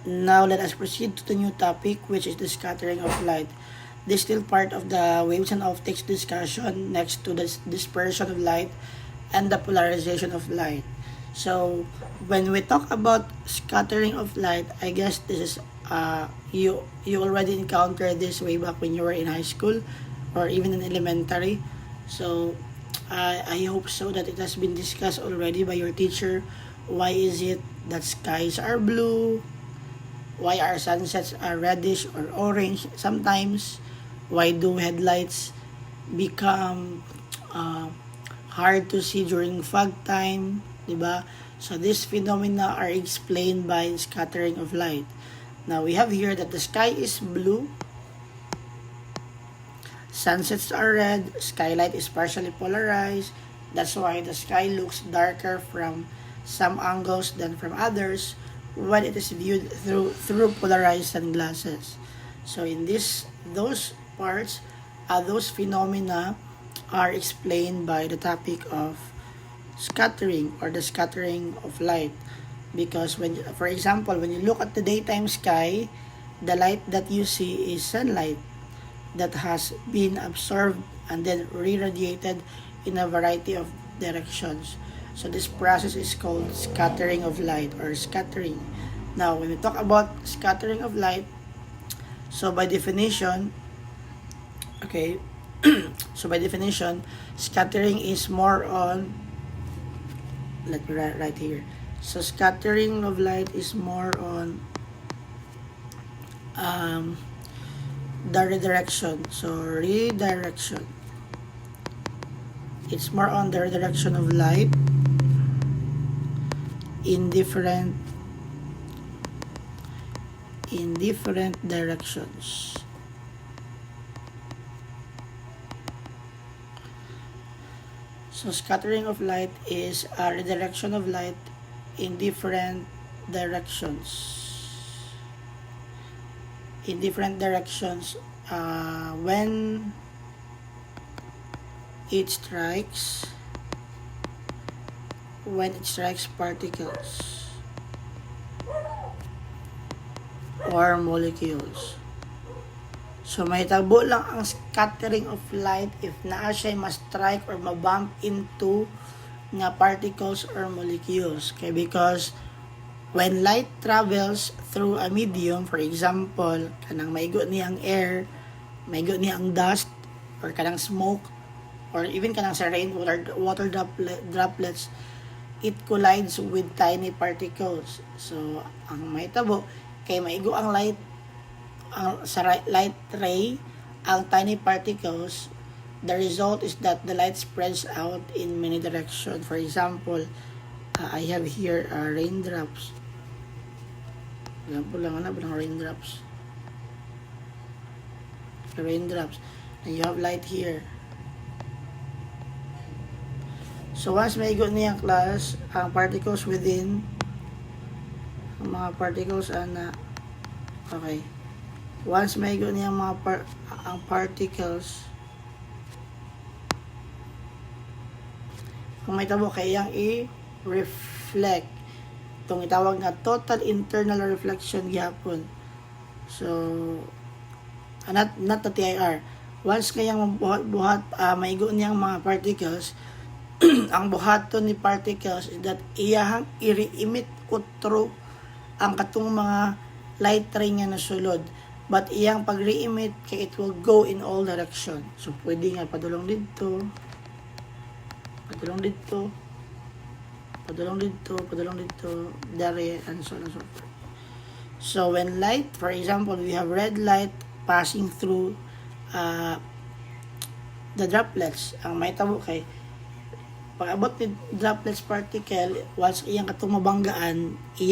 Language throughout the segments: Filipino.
Now let us proceed to the new topic, which is the scattering of light. This is still part of the waves and optics discussion next to the dispersion of light and the polarization of light. So when we talk about scattering of light, I guess this is you already encountered this way back when you were in high school or even in elementary. So I hope so that it has been discussed already by your teacher. Why is it that skies are blue? Why are sunsets are reddish or orange sometimes? Why do headlights become uh, hard to see during fog time, 'di ba? So these phenomena are explained by scattering of light. Now we have here that the sky is blue, sunsets are red, skylight is partially polarized. That's why the sky looks darker from some angles than from others when it is viewed through polarized sunglasses. So in those parts, those phenomena are explained by the topic of scattering or the scattering of light. Because when, for example, when you look at the daytime sky, the light that you see is sunlight that has been absorbed and then re-radiated in a variety of directions. So this process is called scattering of light or scattering. Now, when we talk about scattering of light, so by definition, okay, so by definition, scattering is more on, let me write right here. So scattering of light is more on the redirection. So redirection. It's more on the redirection of light in different directions. So scattering of light is a redirection of light in different directions. In different directions when it strikes particles or molecules. So may tabo lang ang scattering of light if naa siya ma-strike or ma-bump into nga particles or molecules. Okay, because when light travels through a medium, for example, kanang maigo niyang air, maigo niyang dust, or kanang smoke, or even kanang sa rain water droplets, it collides with tiny particles. So ang mahitabo kay maigo ang light sa light ray ang tiny particles, the result is that the light spreads out in many directions. For example, I have here raindrops. Example lang ng raindrops. Raindrops. And you have light here. So once maigo niya class, ang particles within, ang mga particles ana, okay. Once maigo niya ang mga ang particles, kung may tabo kay yang i-reflect. Itong itawag nga total internal reflection gyapon. So not the TIR. Once kayang buhat maigo niyang mga particles, ang buhaton ni particles is that iyahang i-re-emit ko through ang katong mga light ray nga nasulod. But iyang pag-re-emit kay it will go in all direction. So pwede nga padulong dito, there and so on and so forth. So when light, for example, we have red light passing through the droplets. Ang may tabo kay pag-abot ni droplets particle, once iyang katong mabanggaan, si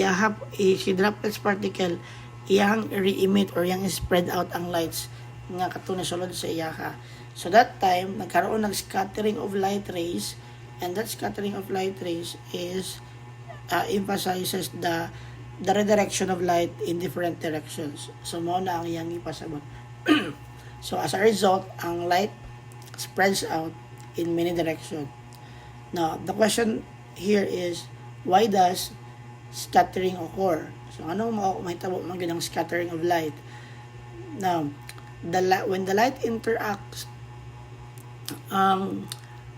droplets particle iyang re-emit or iyang spread out ang lights nga katong nasulod sa iyaha. So that time nagkaroon ng scattering of light rays, and that scattering of light rays is emphasizes the redirection of light in different directions. So mao na ang iyang ipasabot. So as a result, ang light spreads out in many directions. Now the question here is, why does scattering occur? So anong mahitabo man gyud ang scattering of light? Now, when the light interacts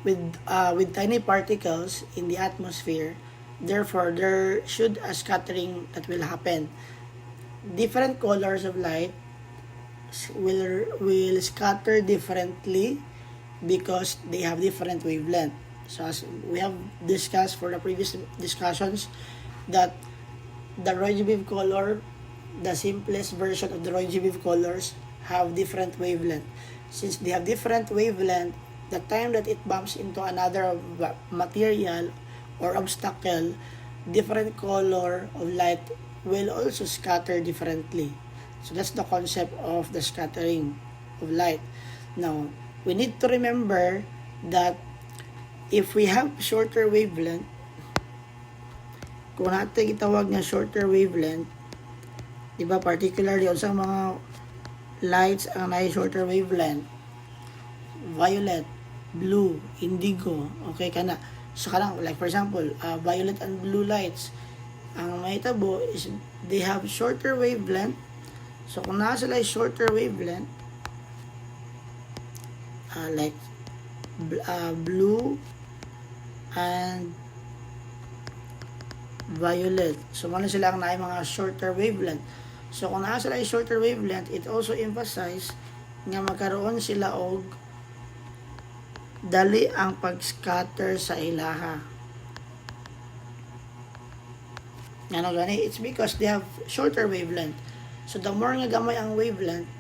with tiny particles in the atmosphere, therefore there should a scattering that will happen. Different colors of light will scatter differently because they have different wavelength. So as we have discussed for the previous discussions, that the Roy G. Biv color, the simplest version of the Roy G. Biv colors have different wavelength. Since they have different wavelength, the time that it bumps into another material or obstacle, different color of light will also scatter differently. So that's the concept of the scattering of light. Now, we need to remember that if we have shorter wavelength, kung natin itawag na shorter wavelength, di ba, particularly sa mga lights ang may shorter wavelength, violet, blue, indigo, okay ka na. So kanang, like for example, violet and blue lights, ang mahitabo is they have shorter wavelength. So kung nasa sila shorter wavelength, like blue and violet. So muna sila ang naay mga shorter wavelength. So kung nasa sila shorter wavelength, it also emphasize nga magkaroon sila og dali ang pag-scatter sa ilaha. Ano gani? It's because they have shorter wavelength. So the more nga gamay ang wavelength,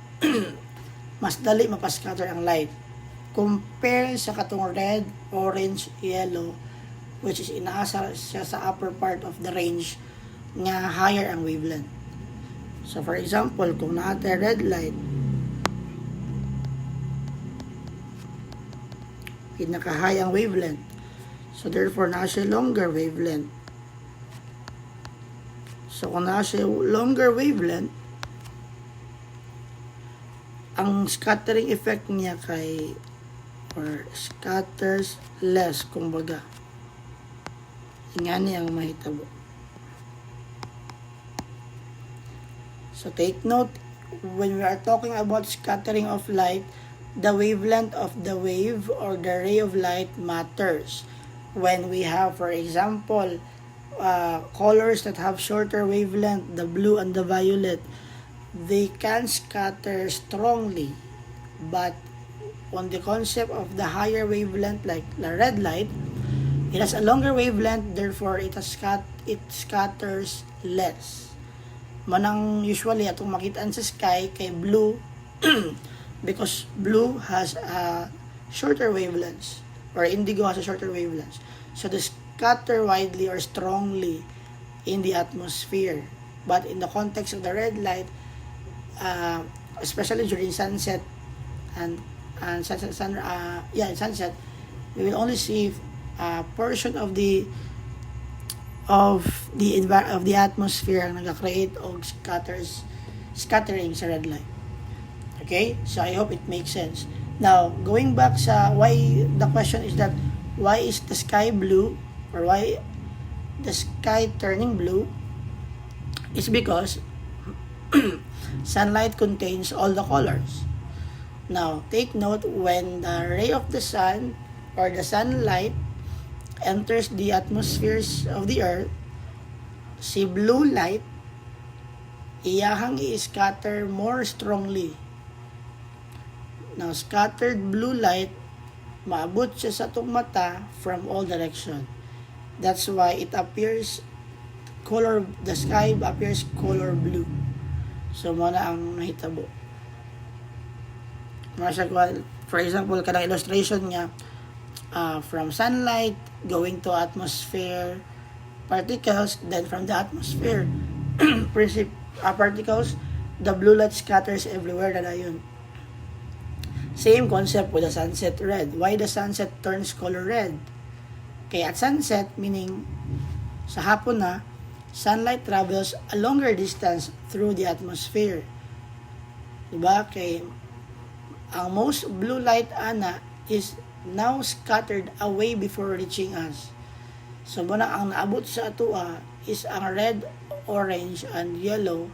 mas dali mapascatter ang light. Compare sa katong red, orange, yellow, which is inaasa siya sa upper part of the range nga higher ang wavelength. So for example, kung naata red light, pinaka-high ang wavelength. So therefore, nasa longer wavelength. So kung nasa longer wavelength, ang scattering effect niya kay or scatters less, kumbaga. Ingani ang mahitabo. So take note, when we are talking about scattering of light, the wavelength of the wave or the ray of light matters. When we have, for example, colors that have shorter wavelength, the blue and the violet, they can scatter strongly. But on the concept of the higher wavelength, like the red light, it has a longer wavelength, therefore it scatters less. Manang usually atong makitaan sa sky kay blue because blue has a shorter wavelengths, or indigo has a shorter wavelengths. So they scatter widely or strongly in the atmosphere. But in the context of the red light, especially during sunset and sunset, we will only see a portion of the atmosphere ang nagka-create og scattering sa red light. Okay? So I hope it makes sense. Now, going back sa why the question is that why is the sky blue or why the sky turning blue is because sunlight contains all the colors. Now, take note, when the ray of the sun or the sunlight enters the atmospheres of the earth, si blue light, iyahang i-scatter more strongly. Now, scattered blue light, maabot siya sa itong mata from all direction. That's why it appears the sky appears color blue. So, muna ang nahitabo. For example, kanang illustration niya, from sunlight going to atmosphere particles, then from the atmosphere particles, the blue light scatters everywhere na yun. Same concept with the sunset red. Why the sunset turns color red? Kaya at sunset, meaning sa hapon na, sunlight travels a longer distance through the atmosphere. Diba? Kaya ang most blue light ana is now scattered away before reaching us. So muna ang naabot sa atua is ang red orange and yellow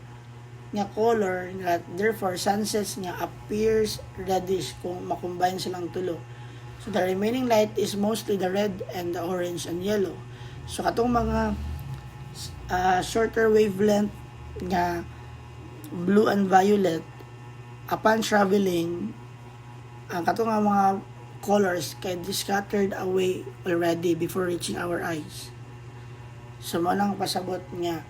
nga color nga therefore sunsets nga appears reddish kung makombine silang tulo. So the remaining light is mostly the red and the orange and yellow. So katong mga shorter wavelength nga blue and violet, upon traveling, ang katong mga colors kay scattered away already before reaching our eyes. So mo nang pasabot nga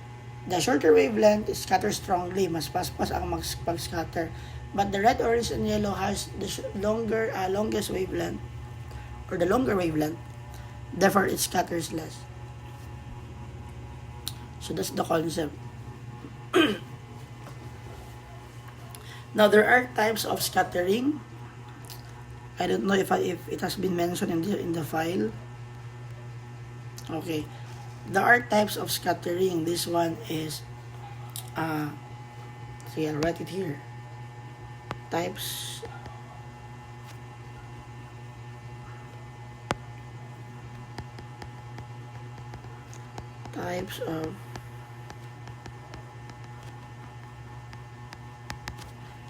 the shorter wavelength is scatter strongly, mas paspas ang pag-scatter. But the red, orange, and yellow has the longest wavelength or the longer wavelength. Therefore, it scatters less. So that's the concept. Now, there are types of scattering. I don't know if it has been mentioned in the file. Okay. There are types of scattering. This one is, see, I'll write it here. Types of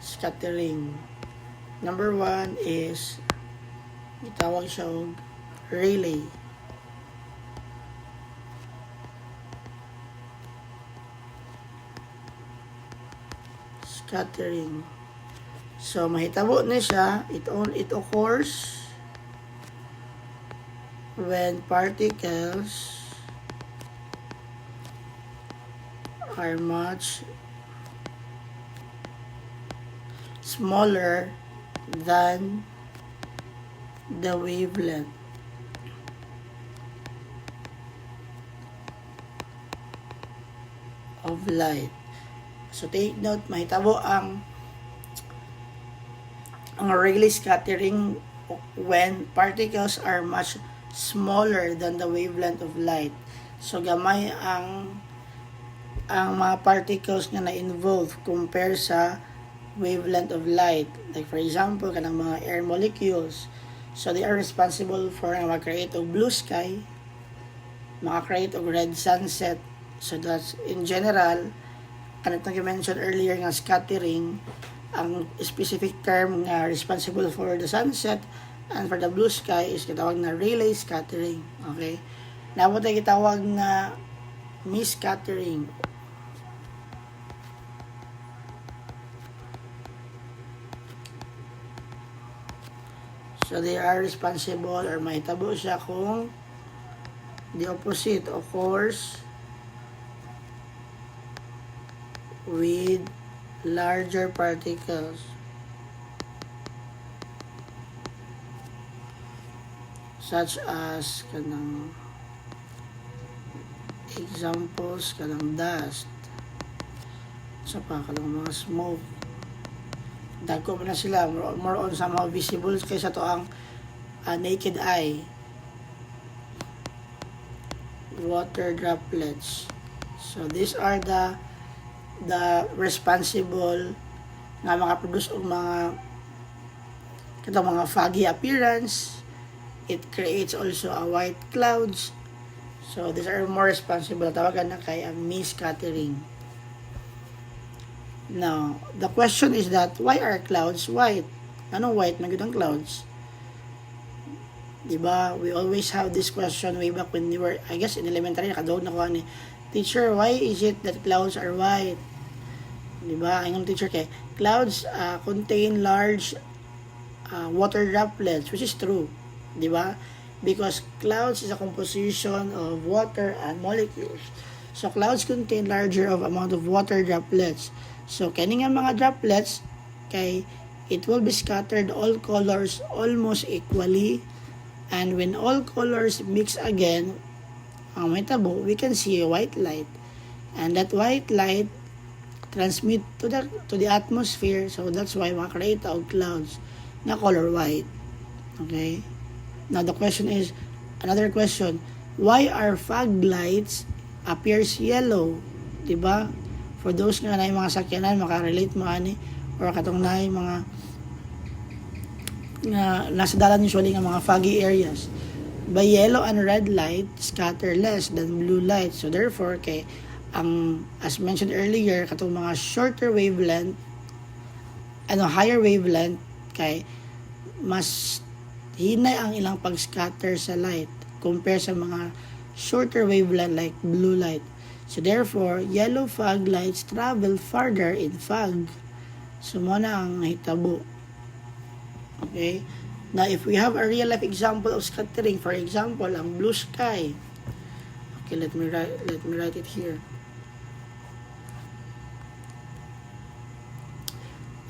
scattering. Number 1 is itawag siyang relay. Scattering. So mahitabo na siya, it occurs when particles are much smaller than the wavelength of light. So take note, mahitabo ang Rayleigh scattering when particles are much smaller than the wavelength of light. So gamay ang mga particles nga na-involve compare sa wavelength of light. Like for example, kanang mga air molecules. So they are responsible for mag-create of blue sky, mag-create of red sunset. So that's in general, kanang mentioned earlier nga scattering, ang specific term nga responsible for the sunset and for the blue sky is kitawag na Rayleigh scattering. Okay? Namo tayo kitawag na mist scattering. So they are responsible or mahitabo siya kung the opposite occurs with larger particles. Such as kanang examples kanang dust. So pa kanang mga smoke. Dagko na sila more on sa mga visible kaysa to ang naked eye. Water droplets. So these are the responsible nga makaproduce og mga foggy appearance. It creates also a white clouds. So these are more responsible. Tawagan na kay mist scattering. Now, the question is that why are clouds white? Anong white na ang clouds? Diba? We always have this question way back when we were, I guess in elementary, nakadawag na ko ni teacher, why is it that clouds are white? Diba? Ang teacher kay, clouds contain large water droplets, which is true. Diba? Because clouds is a composition of water and molecules. So, clouds contain larger of amount of water droplets. So, kani nga mga droplets, kay it will be scattered all colors almost equally. And when all colors mix again, ang mahitabo, we can see a white light. And that white light transmit to the atmosphere. So that's why makakreate og clouds na color white. Okay? Now the question is, another question, why are fog lights appears yellow? Diba? For those nga na mga sakyanan, makarelate mo ani, or katong na mga nga nasa dalan usually nga mga foggy areas. By yellow and red light scatter less than blue light. So therefore, kay as mentioned earlier, katong mga shorter wavelength, higher wavelength, kay mas hinay ang ilang pag-scatter sa light compare sa mga shorter wavelength like blue light. So therefore, yellow fog lights travel farther in fog. So mo na ang hitabo. Okay? Now, if we have a real life example of scattering, for example, ang blue sky. Okay, let me write it here.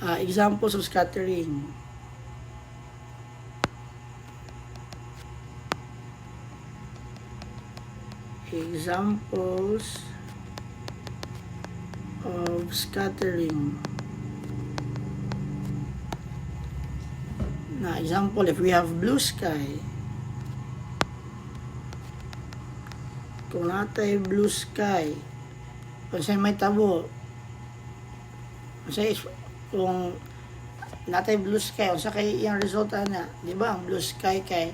Examples of scattering. Examples of scattering. Na example, if we have blue sky, kung natay blue sky, kung sa'y may tabo, kung natay blue sky, kung sa kay yung resulta na, di ba, ang blue sky kay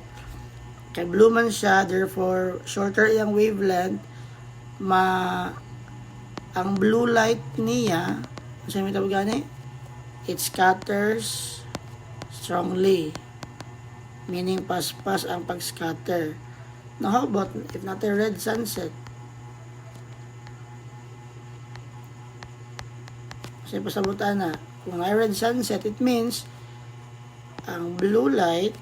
blue man siya, therefore shorter yung wavelength, ang blue light niya, kung sa'y may tabo gani, it scatters strongly, meaning pas-pas ang pag-scatter. Now how about if not a red sunset? Kasi pasabutan na, kung may red sunset, it means ang blue light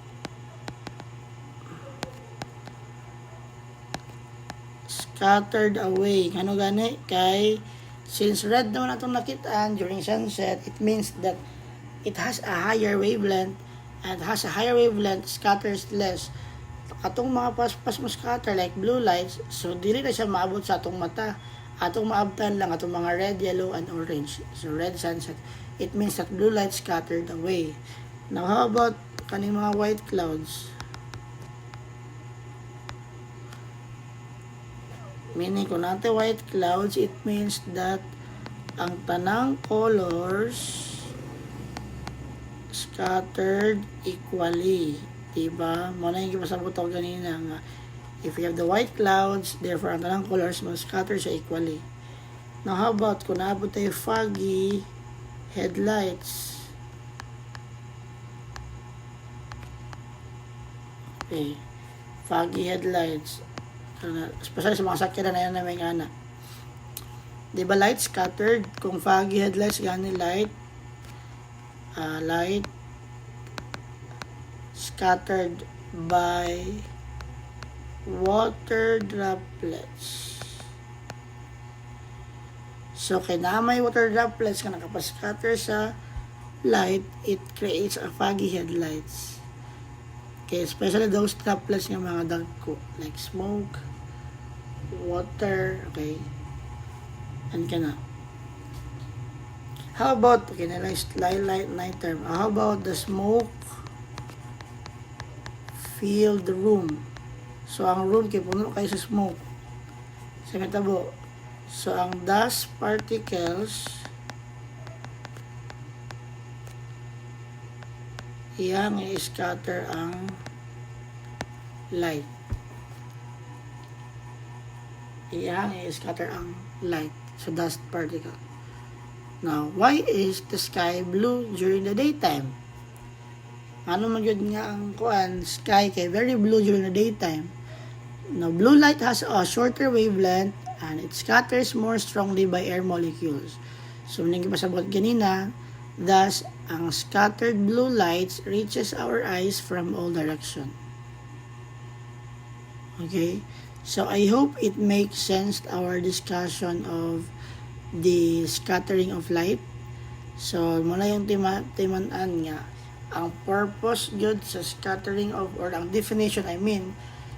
scattered away. Ano gani? Kay since red naman atong nakitaan during sunset, it means that it has a higher wavelength, and has a higher wavelength, scatters less. Atong mga pas-pas mo scatter like blue lights, so dili na siya maabot sa atong mata. Atong maabtan lang atong mga red, yellow, and orange. So red sunset, it means that blue light scattered away. Now how about kaning mga white clouds? Meaning kung natin white clouds, it means that ang tanang colors scattered equally. Diba? Muna yung pasabot ako kanina nga, if you have the white clouds, therefore ang tanang colors must scatter siya equally. Now how about kung naabot tayo foggy headlights? Okay. Foggy headlights. Especially sa mga sakyanan na yan na may ngana. Diba light scattered? Kung foggy headlights, gani light scattered by water droplets. So, kaya na may water droplets ka nakapascatter sa light, it creates a foggy headlights. Okay, especially those droplets ng mga dagko, like smoke, water, okay, and kana. How about, okay, na light night term. How about the smoke filled room? So, ang room kay puno kayo sa smoke. Sa metabo. So, ang dust particles iyang i-scatter ang light. Iyang i-scatter ang light sa dust particle. Now, why is the sky blue during the daytime? Ano man yun nga ang sky kay very blue during the daytime? Now, blue light has a shorter wavelength and it scatters more strongly by air molecules. So, nang ipasabot ganina, thus, ang scattered blue lights reaches our eyes from all direction. Okay? So, I hope it makes sense our discussion of the scattering of light. So, muna yung timanan nga, ang purpose yun sa scattering of, or ang definition,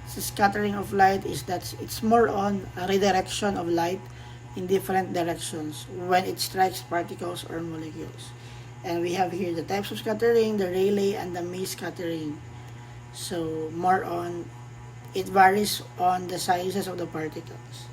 sa scattering of light is that it's more on a redirection of light in different directions when it strikes particles or molecules. And we have here the types of scattering, the Rayleigh and the May scattering. So, more on, it varies on the sizes of the particles.